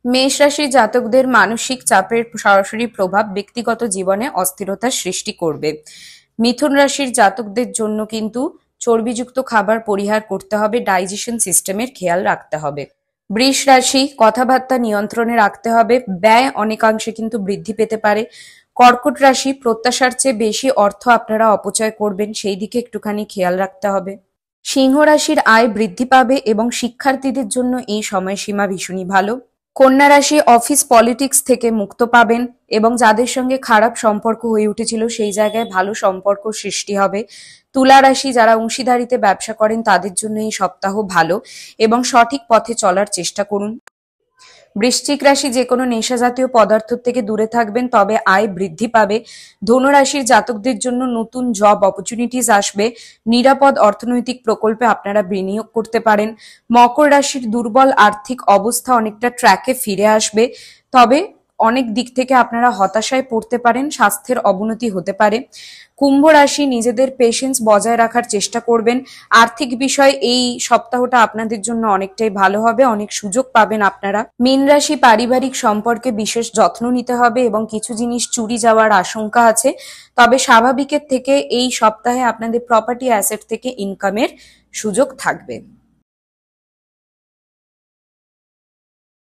মেষ রাশির জাতকদের মানসিক চাপের সরাসরি প্রভাব ব্যক্তিগত জীবনে অস্থিরতার সৃষ্টি করবে। মিথুন রাশির জাতকদের জন্য কিন্তু চর্বিযুক্ত খাবার পরিহার করতে হবে, ডাইজেশন সিস্টেমের খেয়াল রাখতে হবে। বৃষ রাশি, কথাবার্তা নিয়ন্ত্রণে রাখতে হবে, ব্যয় অনেকাংশে কিন্তু বৃদ্ধি পেতে পারে। কর্কট রাশি, প্রত্যাশার চেয়ে বেশি অর্থ আপনারা অপচয় করবেন, সেই দিকে একটুখানি খেয়াল রাখতে হবে। সিংহ রাশির আয় বৃদ্ধি পাবে এবং শিক্ষার্থীদের জন্য এই সময়সীমা ভীষণই ভালো। কন্যা রাশি, অফিস পলিটিক্স থেকে মুক্ত পাবেন এবং যাদের সঙ্গে খারাপ সম্পর্ক হয়ে উঠেছিল সেই জায়গায় ভালো সম্পর্ক সৃষ্টি হবে। তুলা রাশি, যারা অংশীদারিতে ব্যবসা করেন তাদের জন্য এই সপ্তাহ ভালো এবং সঠিক পথে চলার চেষ্টা করুন। বৃশ্চিক রাশি, যে কোনো নেশা জাতীয় পদার্থ থেকে দূরে থাকবেন, তবে আয় বৃদ্ধি পাবে। ধনু রাশির জাতকদের জন্য নতুন জব অপরচুনিটিস আসবে, নিরাপদ অর্থনৈতিক প্রকল্পে আপনারা বিনিয়োগ করতে পারেন। মকর রাশির দুর্বল আর্থিক অবস্থা অনেকটা ট্র্যাকে ফিরে আসবে, তবে অনেক দিক থেকে আপনারা হতাশায় পড়তে পারেন, স্বাস্থ্যের অবনতি হতে পারে। কুম্ভ রাশি, নিজেদের পেশেন্স বজায় রাখার চেষ্টা করবেন। আর্থিক বিষয় এই সপ্তাহটা আপনাদের জন্য অনেকটাই ভালো হবে, অনেক সুযোগ পাবেন আপনারা। মীন রাশি, পারিবারিক সম্পর্কে বিশেষ যত্ন নিতে হবে এবং কিছু জিনিস চুরি যাওয়ার আশঙ্কা আছে, তবে স্বাভাবিকের থেকে এই সপ্তাহে আপনাদের প্রপার্টি অ্যাসেট থেকে ইনকামের সুযোগ থাকবে।